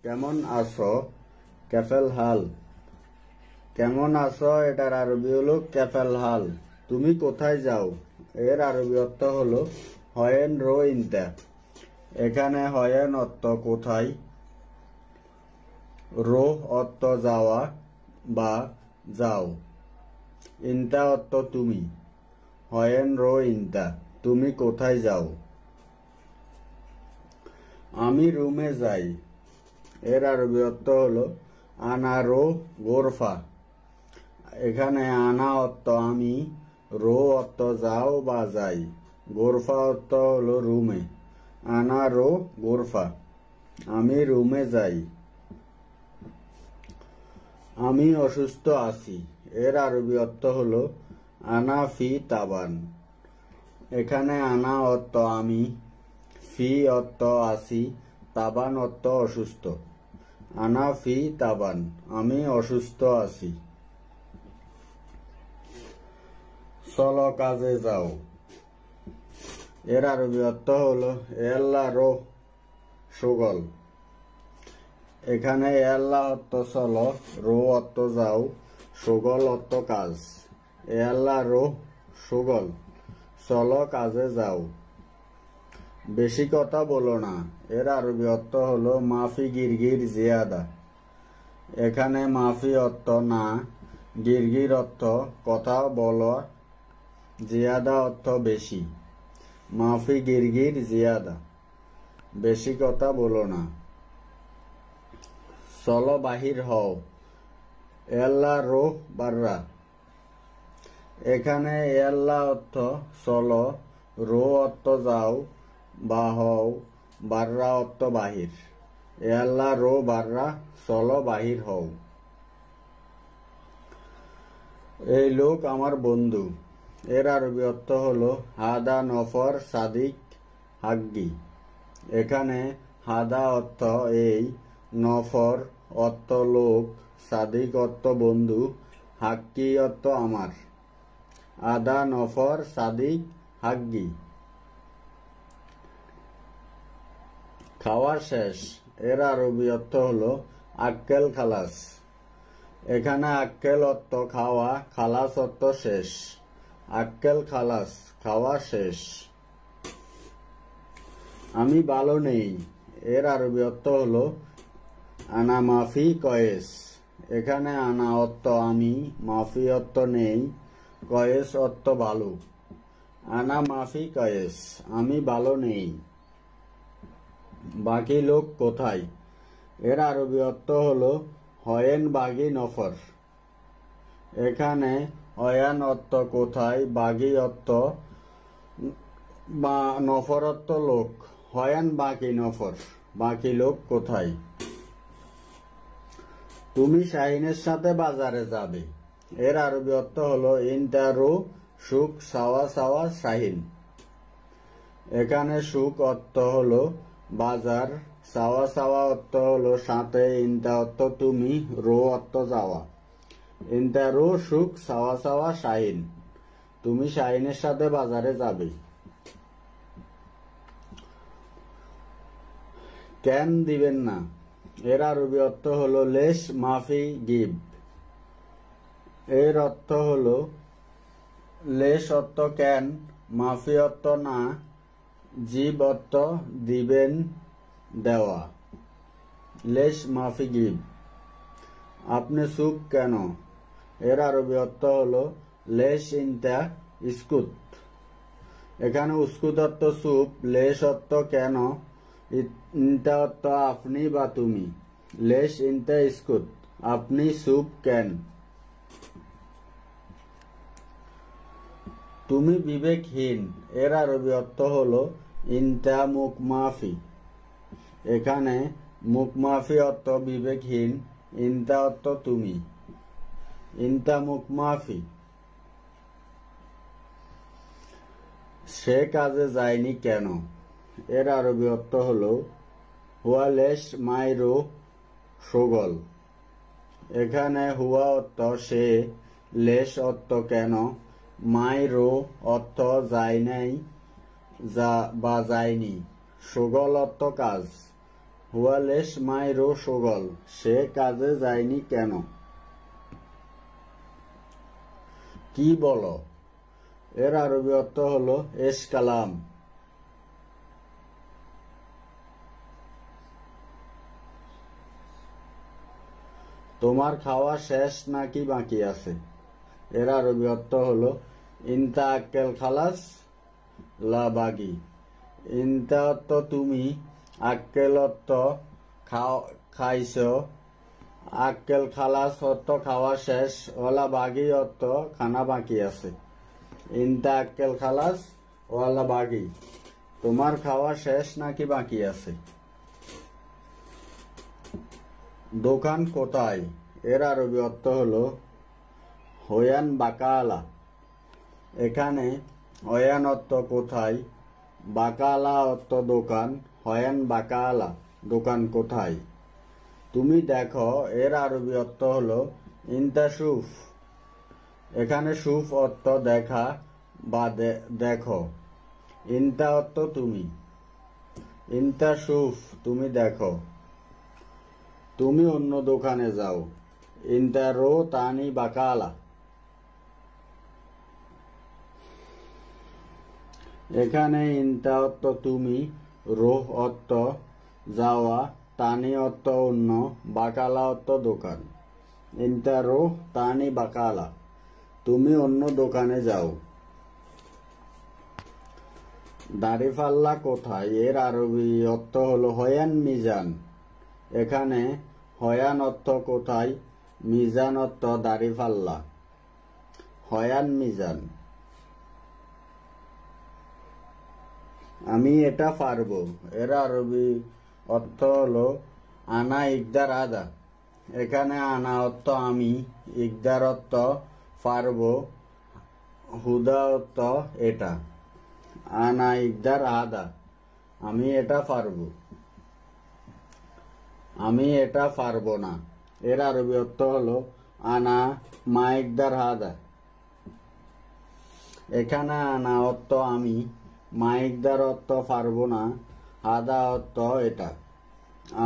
কেমন আছো? কেফেল হাল। কেমন আছো এটার আরবি হলো কেফেল হাল। তুমি কোথায় যাও এর আরবি অর্থ হলো হয়েন রো ইনতা। এখানে হয়েন অর্থ কোথায়, রো অর্থ যাওয়া বা যাও, ইনতা অর্থ তুমি। হয়েন রো ইনতা, তুমি কোথায় যাও। আমি রুমে যাই এর আরবি অর্থ হলো আনা রো গোরফা। এখানে আনা অর্থ আমি, রো অর্থ যাও বা যাই, গোরফা অর্থ হলো রুমে। আনা রো গোরফা, আমি রুমে যাই। আমি অসুস্থ আছি এর আরবি অর্থ হলো আনা ফি তাবান। এখানে আনা অর্থ আমি, ফি অর্থ আছি, তাবান অর্থ অসুস্থ। আনা ফি তাবান, আমি অসুস্থ আছি। চলো কাজে যাও এর আরবি অর্থ হলো এল্লা রো সুগল। এখানে এল্লা অর্থ চলো, রো অর্থ যাও, সুগল অর্থ কাজ। এল্লা রো সুগল, চলো কাজে যাও। বেশি কথা বলো না এর আরবি অর্থ হলো মাফি গিরগির জিয়াদা। এখানে মাফি অর্থ না, গিরগির অর্থ কথা বলো, জিয়াদা অর্থ বেশি। মাফি গিরগির জিয়াদা, বেশি কথা বলো না। চলো বাহির হও এল্লা রো বাররা। এখানে এল্লা অর্থ চলো, রো অর্থ যাও বা হও, বাররা অর্থ বাহির। এল্লা রো বাররা, চলো বাহির হও। এই লোক আমার বন্ধু এর আরবি অর্থ হলো হাদা নফর সাদিক হাগ্গি। এখানে হাদা অর্থ এই, নফর অর্থ লোক, সাদিক অর্থ বন্ধু, হাক্কি অর্থ আমার। আদা নফর সাদিক হাগ্গি। খাওয়া শেষ এর আরবি অর্থ হলো আক্কেল খালাস। এখানে আক্কেল অর্থ খাওয়া, খালাস অর্থ শেষ। আক্কেল খালাস, খাওয়া শেষ। আমি ভালো নেই এর আরবি অর্থ হলো আনা মাফি কয়েস। এখানে আনা অর্থ আমি, মাফি অর্থ নেই, কয়েস অর্থ ভালো। আনা মাফি কয়েস, আমি ভালো নেই। বাকি লোক কোথায় এর আরবি অর্থ হলো হয়েন বাগি নফর। এখানে হয়ান অর্থ কোথায়, বাগি অর্থ বা নফর অর্থ লোক। হয়ান বাকি নফর, বাকি লোক কোথায়। তুমি শাহিনের সাথে বাজারে যাবে এর আরবি অর্থ হলো ইনতা রো সুখ সাওয়া সাওয়া শাহিন। এখানে সুখ অর্থ হলো বাজার, সাওয়া সাওয়া অর্থ হলো সাথে, ইনতা অর্থ তুমি, রো অর্থ যাওয়া। ইনতা রো সুখ সাওয়া সাওয়া শাহিন, তুমি শাহিনের সাথে বাজারে যাবে। কেন দিবেন না এর আরবি অর্থ হলো লেশ মাফি গিব। এর অর্থ হলো লেশ অর্থ কেন, মাফি অর্থ না, জিব অর্থ দিবেন দেওয়া। লেশ মাফি গিব। আপনি চুপ কেন এর আরবি অর্থ হলো লেশ ইনতা ইস্কুত। এখানে উস্কুত অর্থ চুপ, লেশ অর্থ কেন, ইনতা অর্থ আপনি বা তুমি। লেশ ইনতা ইস্কুত, আপনি চুপ কেন। তুমি বিবেকহীন এর আরবি অর্থ হলো ইনতা মুখ মাফি। এখানে মুখ মাফি অর্থ বিবেকহীন, ইনতা অর্থ তুমি। ইনতা মুখ মাফি। সে কাজে যায়নি কেন এর আরবি অর্থ হলো হুয়া লেশ মাইরো সুগল। এখানে হুয়া অর্থ সে, লেশ অর্থ কেন, মাইরো অর্থ যায় নাই বা যায়নি, সুগল অর্থ কাজ। হুয়া লেশ মাইরো শোগল, সে কাজে যায়নি কেন? কি বলো? এর আরবি অর্থ হলো এস কালাম। তোমার খাওয়া শেষ নাকি বাকি আছে? এর আরবি অর্থ হলো ইনতা আক্কেল খালাস লা বাগি। ইনতা অর্থ তুমি, আক্কেল অর্থ খাইছ, আক্কেল খালাস অর্থ খাওয়া শেষ, ওলা বাগি অর্থ খানা বাকি আছে। ইনতা আক্কেল খালাস ওয়ালা বাগি, তোমার খাওয়া শেষ নাকি বাকি আছে? দোকান কোথায়? এর আরবি অর্থ হলো হয়ান বাকালা। এখানে হয়ান অর্থ কোথায়, বাকালা অর্থ দোকান, হয়ান বাকালা দোকান কোথায়? তুমি দেখো, এর আরবি অর্থ হলো ইনতা শুফ। এখানে শুফ অর্থ দেখা বা দেখো, ইনতা অর্থ তুমি, ইনতা শুফ তুমি দেখো। তুমি অন্য দোকানে যাও, ইনতা রো তানি বাকালা। এখানে ইনতা অর্থ তুমি, রোহ অর্থ যাওয়া, তানি অর্থ অন্য, বাকালা অর্থ দোকান। ইনতা রোহ তানি বাকালা, তুমি অন্য দোকানে যাও। দাড়িপাল্লা কোথায়? এর আরবি অর্থ হলো হয়ান মিজান। এখানে হয়ান অর্থ কোথায়, মিজান অর্থ দাড়িপাল্লা, হয়ান মিজান। আমি এটা পারবো। এর আরবি অর্থ হলো আনা ইকদার আদা। এখানে আনা অর্থ আমি, ইকদার অর্থ পারবো, হুদা অর্থ এটা। আনা ইকদার আদা, আমি এটা পারবো। আমি এটা পারবো না। এর আরবি অর্থ হলো আনা মা ইকদার হাদা। এখানে আনা অর্থ আমি, মা ইকদার অর্থ পারবো না, হাদা অর্থ এটা,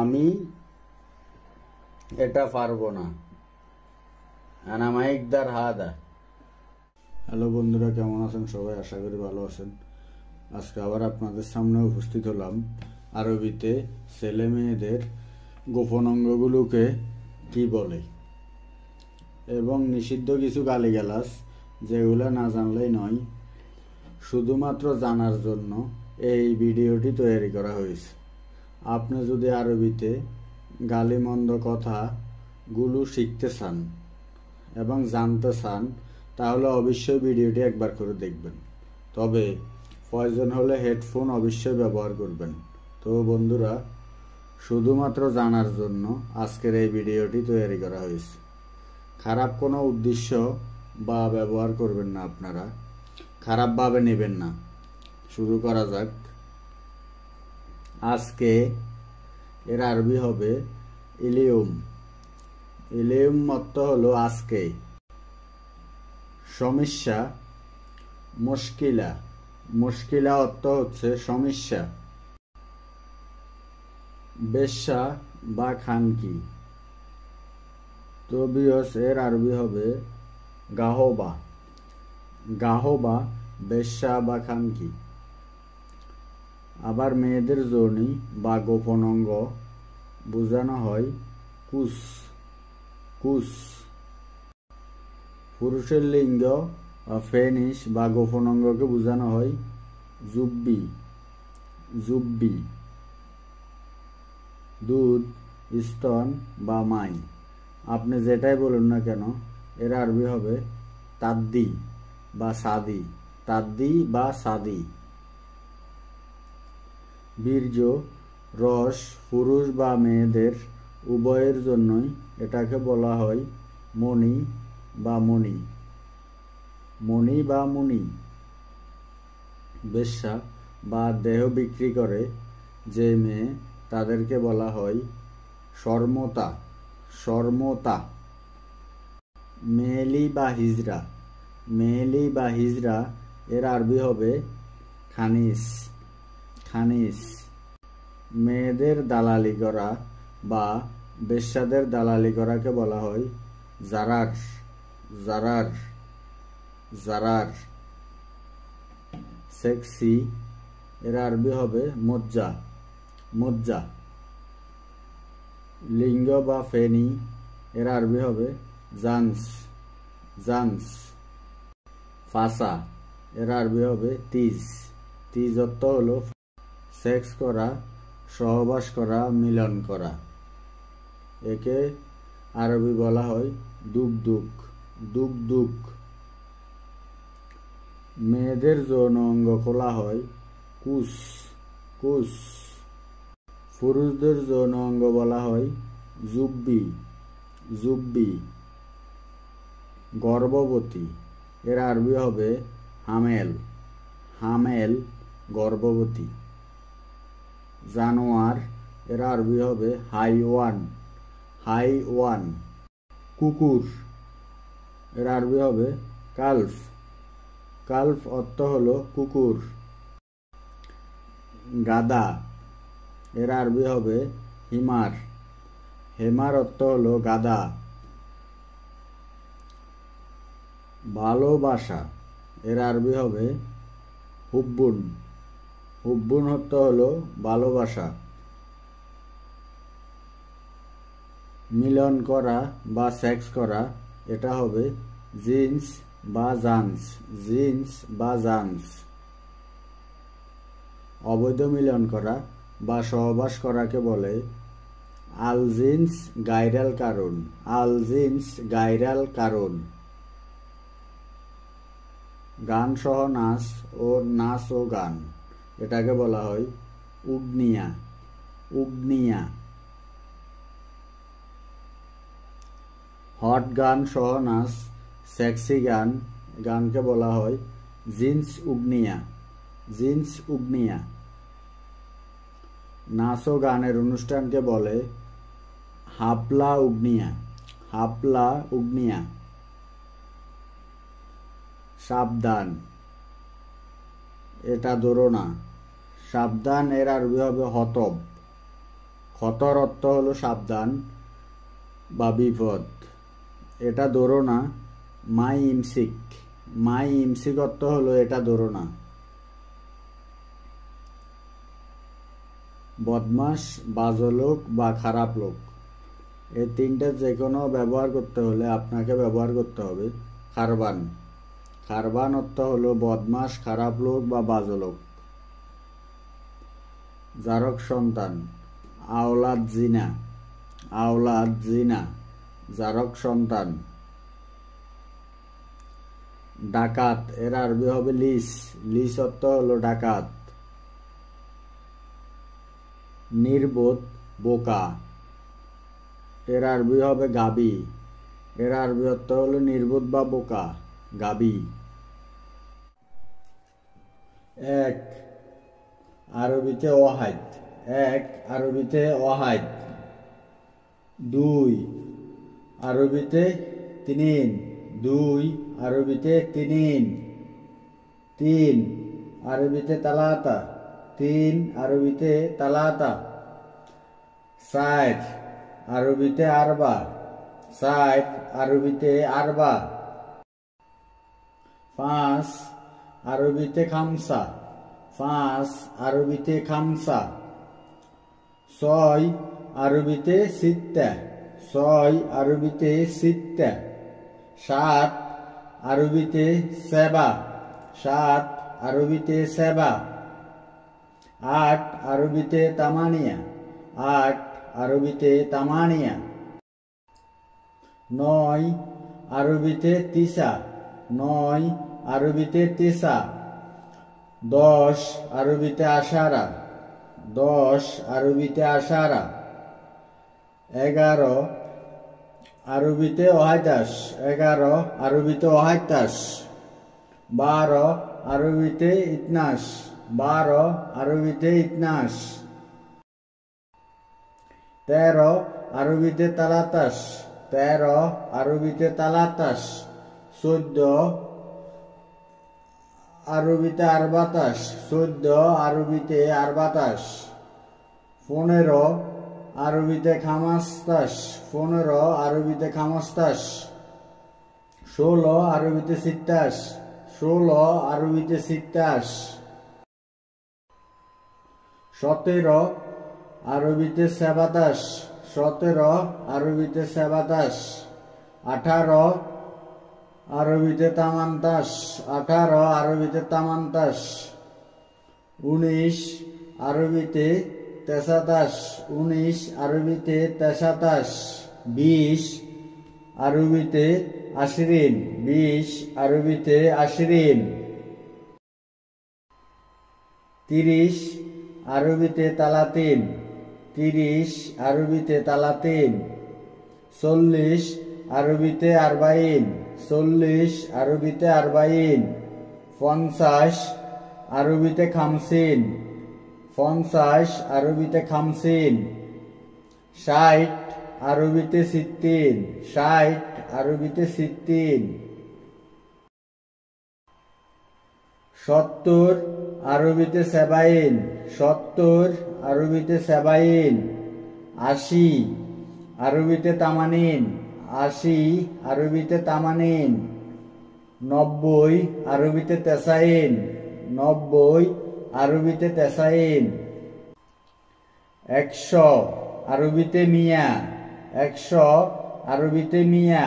আমি এটা পারবো না। আনা মা ইকদার হাদা। হ্যালো বন্ধুরা, কেমন আছেন সবাই? আশা করি ভালো আছেন। আজকে আবার আপনাদের সামনে উপস্থিত হলাম আরবিতে ছেলে মেয়েদের গোপন অঙ্গগুলোকে কি বলে এবং নিষিদ্ধ কিছু গালিগালাজ যেগুলো না জানলেই নয়, শুধুমাত্র জানার জন্য এই ভিডিওটি তৈরি করা হয়েছে। আপনি যদি আরবিতে গালিমন্দ কথাগুলো শিখতে চান এবং জানতে চান, তাহলে অবশ্যই ভিডিওটি একবার করে দেখবেন। তবে প্রয়োজন হলে হেডফোন অবশ্যই ব্যবহার করবেন। তো বন্ধুরা, শুধুমাত্র জানার জন্য আজকের এই ভিডিওটি তৈরি করা হয়েছে। খারাপ কোনো উদ্দেশ্য বা ব্যবহার করবেন না, আপনারা খারাপভাবে নেবেন না। শুরু করা যাক। আজকে এর আরবি হবে ইলিউম। ইলিউম অর্থ হলো আজকে। সমস্যা, মুশকিলা। মুশকিলা অর্থ হচ্ছে সমস্যা। বেশ্যা বা খানকি। তো বিয়স, এর আরবি হবে গাহবা। গাহবা বেশ্যা বা খানকি। আবার মেয়েদের যোনি বা গোপন অঙ্গ বোঝানো হয় কুস। কুস। পুরুষের লিঙ্গ ফেনিস বা গোপন অঙ্গকে বোঝানো হয় জুব্বি। জুব্বি। দুধ, স্তন বা মাই, আপনি যেটাই বলুন না কেন, এর আরবি হবে তাদ্দি বা সাদি। তাদ্দি বা সাদি। বীর্য, রস, পুরুষ বা মেয়েদের উভয়ের জন্যই এটাকে বলা হয় মণি বা মণি। মণি বা মুনি। বেশ্যা বা দেহ বিক্রি করে যে মেয়ে, তাদেরকে বলা হয় শর্মতা। শর্মতা। মেয়েলি বা হিজরা। মেয়েলি বা হিজরা, এর আরবি হবে খানিস। খানিস। মেয়েদের দালালি করা বা বেশ্যাদের দালালি করাকে বলা হয় জারার। জারার জারার। সেক্সি এর আরবি হবে মজ্জা। মজ্জা। লিঙ্গ বা ফেনি এর আরবি হবে জান্স। জান্স। ফাসা এর আরবি হবে তিজ। তিজ অর্থ হলো সেক্স করা, সহবাস করা, মিলন করা। একে আরবি বলা হয় দুগদুগ। দুগদুগ। মেয়েদের যৌন অঙ্গ খোলা হয় কুস। কুস। পুরুষদের যৌন অঙ্গ বলা হয় জুব্বি। জুব্বি। গর্ভবতী এর আরবি হবে হামেল। হামেল। গর্ভবতী। জানোয়ার এর আরবি হবে হাইওয়ান। হাইওয়ান। কুকুর এর আরবি হবে কালফ। কালফ অর্থ হলো কুকুর। গাদা এর আরবি হবে হিমার। হেমার অর্থ হলো গাদা। ভালোবাসা এর আরবি হবে হুব্বুন। হুব্বুন অর্থ হলো ভালোবাসা। মিলন করা বা সেক্স করা এটা হবে জিন্স বা জান্স। জিন্স বা জান্স। অবৈধ মিলন করা বা সহবাস করাকে বলে আল জিন্স গাইরাল কারণ। আল জিন্স গাইরাল কারণ। গান সহ নাচ ও নাচ ও গান এটাকে বলা হয় উগনিয়া। উগনিয়া। হট গান সহ নাচ, সেক্সি গান, গানকে বলা হয় জিন্স উগনিয়া। জিন্স উগনিয়া। নাচ ও গানের অনুষ্ঠানকে বলে হাপলা উগনিয়া। হাপলা উগনিয়া। সাবধান এটা ধরো না। সাবধান এর আরবি হবে হতব। খতর অর্থ হলো সাবধান বা বিপদ। এটা ধরো না মাই ইমসিক। মাই ইমসিক অর্থ হলো এটা ধরো না। বদমাস, বাজে লোক বা খারাপ লোক এই তিনটে যে কোনো ব্যবহার করতে হলে আপনাকে ব্যবহার করতে হবে খারবান। খারবান অর্থ হলো বদমাস, খারাপ লোক বা বাজে লোক। জারক সন্তান আওলাদ জিনা। আওলাদ জিনা। জারক সন্তান। ডাকাত এর আরবি হবে লিস। লিস অর্থ হলো ডাকাত। নির্বোধ, বোকা এর আরবি হবে গাবি। এর আরবি অর্থ হলো নির্বোধ বা বোকা, গাবি। এক আরবিতে ওয়াহিদ। এক আরবিতে ওয়াহিদ। দুই আরবিতে তিনিন। দুই আরবিতে তিনিন। তিন আরবিতে তালাতা। তিন আরবিতে তালাতা। চার আরবিতে আরবা। চার আরবিতে আরবা। পাঁচ আরবিতে খামসা। পাঁচ আরবিতে খামসা। ছয় আরবিতে সিত্তা। ছয় আরবিতে সিত্তা। সাত আরবিতে সেবা। সাত আরবিতে সেবা। আট আরবিতে তামানিয়া। আট আরবিতে তামানিয়া। নয় আরবিতে তিসা। নয় আরবিতে তিসা। দশ আরবিতে আশারা। দশ আরবিতে আশারা। এগারো আরবিতে ওহাইতাস। এগারো আরবিতে ওহাইতাস। বারো আরবিতে ইতনাস। বারো আরবিতে ইতনাস। তেরো আরবিতে তালাতাস। তেরো আরবিতে তালাতাস। চোদ্দ আরবিতে আরবাতাস। চোদ্দ আরবিতে আরবাতাস। 15 আরবিতে খামাস্তাস, 15 আরবিতে খামাস্তাস। 16 আরবিতে সিত্তাস, 16 আরবিতে সিত্তাস। 17 আরবিতে সেবাতাস, 17 আরবিতে সেবাতাস। 18 আরবিতে তামান্তাস, 18 আরবিতে তামান্তাস। 19 আরবিতে তেসাতাস, 19 আরবিতে তেসাতাস। 20 আরবিতে আশরিন, 20 আরবিতে আশরিন। 30 আরবিতে তালাতিন, 30 আরবিতে তালাতিন। 40 আরবিতে আরবাইন, 40 আরবিতে আরবাইন। 50 আরবিতে খামসিন, 50 আরবিতে খামসিন। 60 আরবিতে সিত্তিন, 60 আরবিতে সিত্তিন। 70 আরবিতে সেবাইন, 70 আরবিতে সেবাইন। 80 আরবিতে তামানিন, 80 আরবিতে তামানিন। 90 আরবিতে তেসাইন, 90 আরবিতে তেসাইন। 100 আরবিতে মিয়া, 100 আরবিতে মিয়া।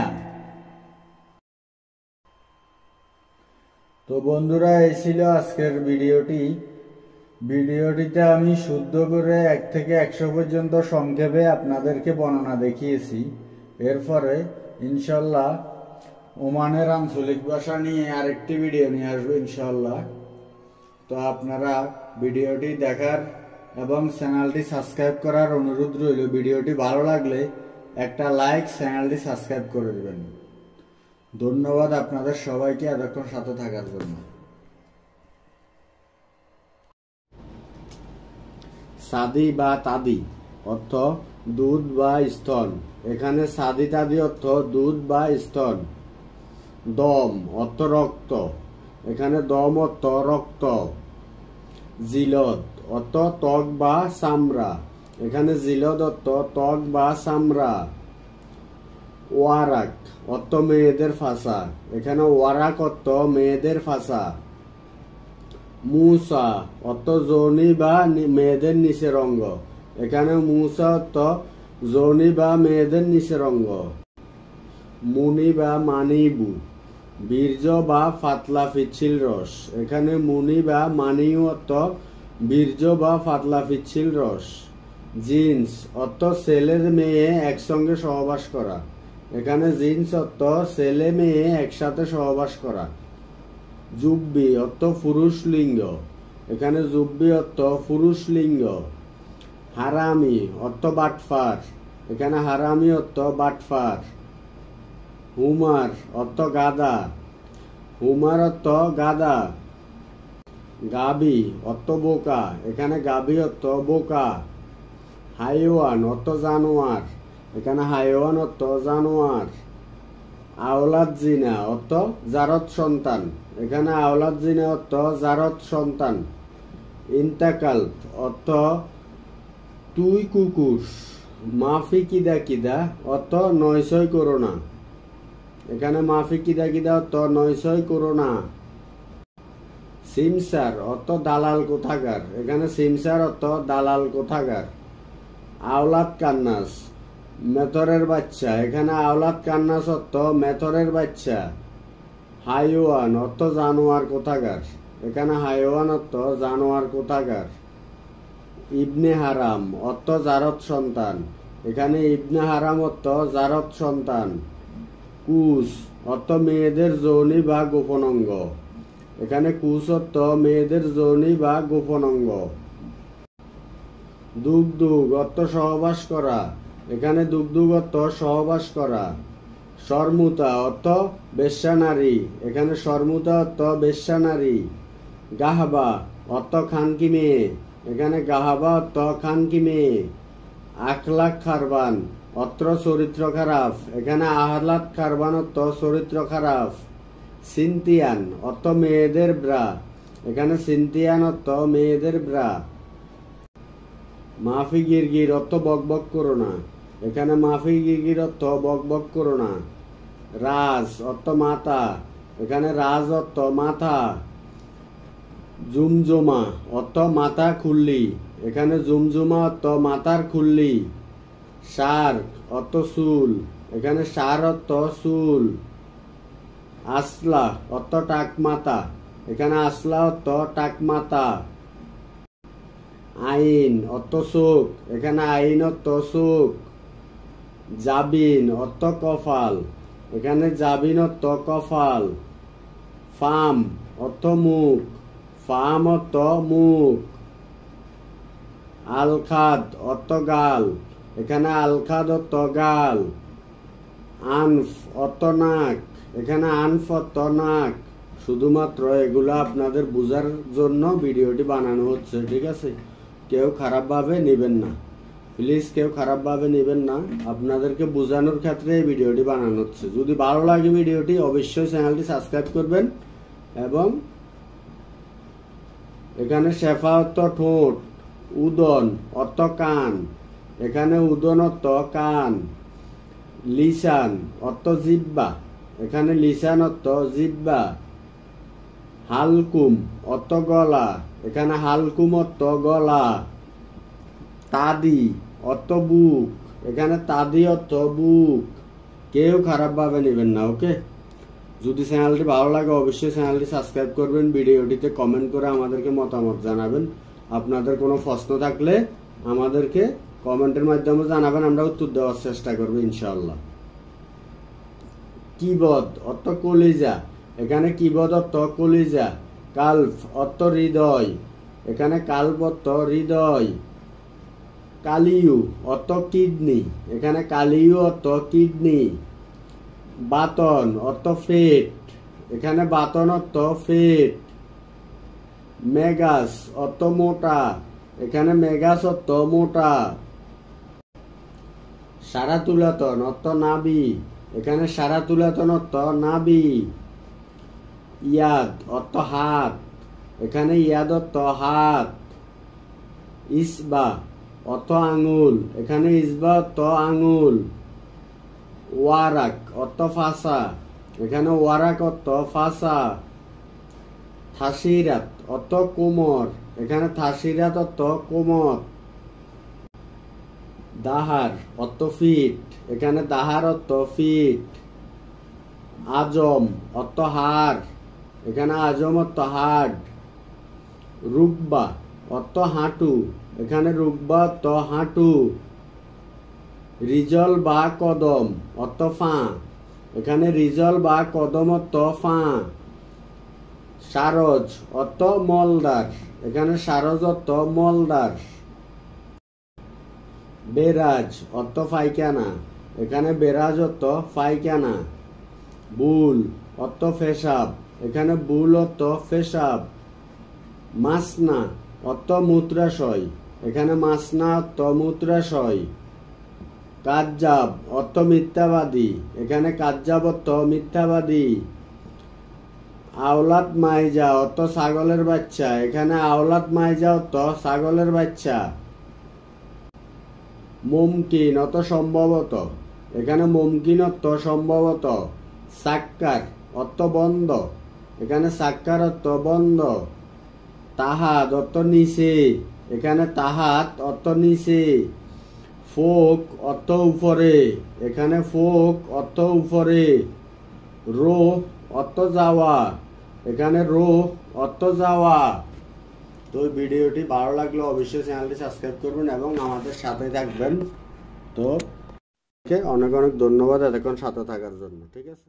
তো বন্ধুরা, এই ছিল আজকের ভিডিওটিতে আমি শুদ্ধ করে 1 থেকে 100 পর্যন্ত সংক্ষেপে আপনাদেরকে বর্ণনা দেখিয়েছি। এরপরে ইনশাল্লাহ ওমানের আঞ্চলিক ভাষা নিয়ে আরেকটি ভিডিও নিয়ে আসবো ইনশাল্লাহ। তো আপনারা ভিডিওটি দেখার এবং চ্যানেলটি সাবস্ক্রাইব করার অনুরোধ রইল। ভিডিওটি ভালো লাগলে একটা লাইক, চ্যানেলটি সাবস্ক্রাইব করে দেবেন। ধন্যবাদ আপনাদের সবাইকে এতক্ষণ সাথে থাকার জন্য। সাদি বা তাদি অর্থ দুধ বা স্তন। এখানে সাদি তাদি অর্থ দুধ বা স্তন। দম অর্থ রক্ত। এখানে দম অর্থ রক্ত। জিলদ অর্থ ত্বক বা চামড়া। এখানে জিলদ অর্থ ত্বক বা চামড়া। ওয়ারাক অর্থ মেয়েদের ফাঁসা। এখানে ওয়ারাক অর্থ মেয়েদের ফাঁসা। মুসা অর্থ যোনি বা মেয়েদের নিচের অঙ্গ। এখানে মুসা অর্থ যোনি বা মেয়েদের নিচের অঙ্গ। মুনি বা মানিবু বীর্য বা পাতলা পিচ্ছিল রস। এখানে মুনি বা মানিউ অর্থ বীর্য বা পাতলা পিচ্ছিল রস। জিন্স অর্থ ছেলে মেয়ে একসঙ্গে সহবাস করা। এখানে জিন্স অর্থ ছেলে মেয়ে একসাথে সহবাস করা। জুব্বি অর্থ পুরুষ লিঙ্গ। এখানে জুব্বি অর্থ পুরুষ লিঙ্গ। হারামি অর্থ বাটফার। এখানে হারামি অর্থ বাটফার। হুমার অর্থ গাধা। হুমার অর্থ গাধা। গাবি অর্থ বোকা। এখানে গাবি অর্থ বোকা। হাইওয়ান অর্থ জানোয়ার। এখানে হাইওয়ান অর্থ জানোয়ার। আওলাদ জিনা অর্থ জারত সন্তান। এখানে আওলাদ জিনা অর্থ জারত সন্তান। ইন্তাকাল অর্থ তুই কুকুর। মাফি কিদা কিদা অর্থ নয়সই করোনা। এখানে মাফি কিদা কিদা অর্থ নয়সই করোনা। সিমসার অর্থ দালাল কোথাকার। এখানে সিমসার অর্থ দালাল কোথাকার। আওলাদ কান্নাস মেথরের বাচ্চা। এখানে আওলাদ কান্নাস অর্থ মেথরের বাচ্চা। হাইওয়ান অর্থ জানোয়ার কোথাকার। এখানে হাইওয়ান অর্থ জানোয়ার কোথাকার। ইবনে হারাম অর্থ জারত সন্তান। এখানে ইবনে হারাম অর্থ জারত সন্তান। কুস অর্থ মেয়েদের যৌনি বা গোপন অঙ্গ। এখানে কুস অর্থ মেয়েদের যৌনি বা গোপন অঙ্গ। দুগদুগ অর্থ সহবাস করা। এখানে দুগদুগ অর্থ সহবাস করা। শর্মুতা অর্থ বেশ্যা নারী। এখানে শর্মুতা অর্থ বেশ্যা নারী। গাহাবা অর্থ খানকি মেয়ে। এখানে গাহাবা অর্থ খানকি মেয়ে। আখলাক খারবান অর্থ চরিত্র খারাপ। এখানে আহলাক খারবান অর্থ চরিত্র খারাপ। সিনতিয়ান অর্থ মেয়েদের ব্রা। এখানে সিনতিয়ান অর্থ মেয়েদের ব্রা। মাফি গিরগির অর্থ বক বক করো না। এখানে মাফি গিরগির অর্থ বক বক করো না। রাজ অর্থ মাথা, এখানে রাজ অর্থ মাথা। জুমজুমা অর্থ মাথা খুললি, এখানে জুমজুমা অর্থ মাথার খুললি। সার অর্থ চুল, এখানে সার অর্থ চুল। আসলা অর্থ টাক মাথা, এখানে আসলা অর্থ টাক মাথা। আইন অর্থ চোখ, এখানে আইন অর্থ চোখ। জাবিন অর্থ কপাল, এখানে জাবিন অর্থ কপাল। ফাম অর্থ মুখ, ফাম অর্থ মুখ। আলখাদ অর্থ গাল, এখানে আলখাদ অর্থ গাল। আনফ অর্থ নাক, এখানে আনফ অর্থ নাক। শুধুমাত্র এগুলো আপনাদের বোঝার জন্য ভিডিওটি বানানো হচ্ছে, ঠিক আছে? কেউ খারাপভাবে নেবেন না, প্লিজ কেউ খারাপভাবে নেবেন না। আপনাদেরকে বোঝানোর ক্ষেত্রে এই ভিডিওটি বানানো হচ্ছে। যদি ভালো লাগে ভিডিওটি অবশ্যই চ্যানেলটি সাবস্ক্রাইব করবেন। এবং এখানে শেফা অর্থ ঠোঁট, উদন অর্থ কান, এখানে উদন অর্থ কান। লিসান অর্থ জিহ্বা, এখানে লিসান অর্থ জিহ্বা। হালকুম অর্থ গলা, এখানে হালকুম অর্থ গলা। তাদি অর্থ বুক, এখানে তাদি অর্থ বুক। কেউ খারাপভাবে নেবেন না, ওকে? যদি চ্যানেলটি ভালো লাগে অবশ্যই চ্যানেলটি সাবস্ক্রাইব করবেন। ভিডিওটিতে কমেন্ট করে আমাদেরকে মতামত জানাবেন। আপনাদের কোনো প্রশ্ন থাকলে আমাদেরকে কমেন্টের মাধ্যমে জানাবেন, আমরা উত্তর দেওয়ার চেষ্টা করবো ইনশাআল্লাহ। কিবদ অর্থ কলিজা, এখানে কিবদ অর্থ কলিজা। কাল্প অর্থ হৃদয়, এখানে কাল্প অর্থ হৃদয়। কালিউ অর্থ কিডনি, এখানে কালিউ অর্থ কিডনি। বাতন অর্থ ফেট, এখানে বাতন অর্থ ফেট। মেগাস অর্থ মোটা, এখানে মেগাস অর্থ মোটা। সারাতুলাতন অর্থ নাভি, এখানে সারাতুলাতন অর্থ নাভি। ইয়াদ অর্থ হাত, এখানে ইয়াদ অর্থ হাত। ইসবা অর্থ আঙুল, এখানে ইসবা অর্থ আঙুল। ওয়ারাক অর্থ ফাঁসা, এখানে ওয়ারাক অর্থ ফাঁসা। থাসিরাত অর্থ কোমর, এখানে থাসিরাত অর্থ কোমর। দাহার অর্থ ফিট, এখানে দাহার অর্থ ফিট। আজম অর্থ হাড়, এখানে আজম অর্থ হাড়। রুকবা অর্থ হাঁটু, এখানে রুকবা অর্থ হাঁটু। রিজল বা কদম অর্থ ফা, এখানে রিজল বা কদম অর্থ ফা। সারজ অর্থ মলদার, এখানে সারজ অর্থ মলদার। বেরাজ অর্থ পায়খানা, এখানে বেরাজ অর্থ পায়খানা। বুল অর্থ পেশাব, এখানে বুল অর্থ পেশাব। মাসনা অর্থ মূত্রাশয়, এখানে মাসনা অর্থ মূত্রাশয়। কাজ্জাব অর্থ মিথ্যাবাদী, এখানে কাজ্জাব অর্থ মিথ্যাবাদী। আওলাদ মাইজা অর্থ ছাগলের বাচ্চা, এখানে আওলাদ মাইজা অর্থ ছাগলের বাচ্চা। মুমকিন অর্থ সম্ভবত, এখানে মুমকিন অর্থ সম্ভবত। সাক্কার অর্থ বন্ধ, এখানে সাক্কার অর্থ বন্ধ। তাহাত অর্থ নিচে, এখানে তাহাত অর্থ নিচে। ফোক অর্থ উপরে, এখানে ফোক অর্থ উপরে। রোহ অর্থ যাওয়া, এখানে রোহ অর্থ যাওয়া। তো ভিডিওটি ভালো লাগলে অবশ্যই চ্যানেলটি সাবস্ক্রাইব করবেন এবং আমাদের সাথে থাকবেন। তো অনেক অনেক ধন্যবাদ এতক্ষণ সাথে থাকার জন্য, ঠিক আছে?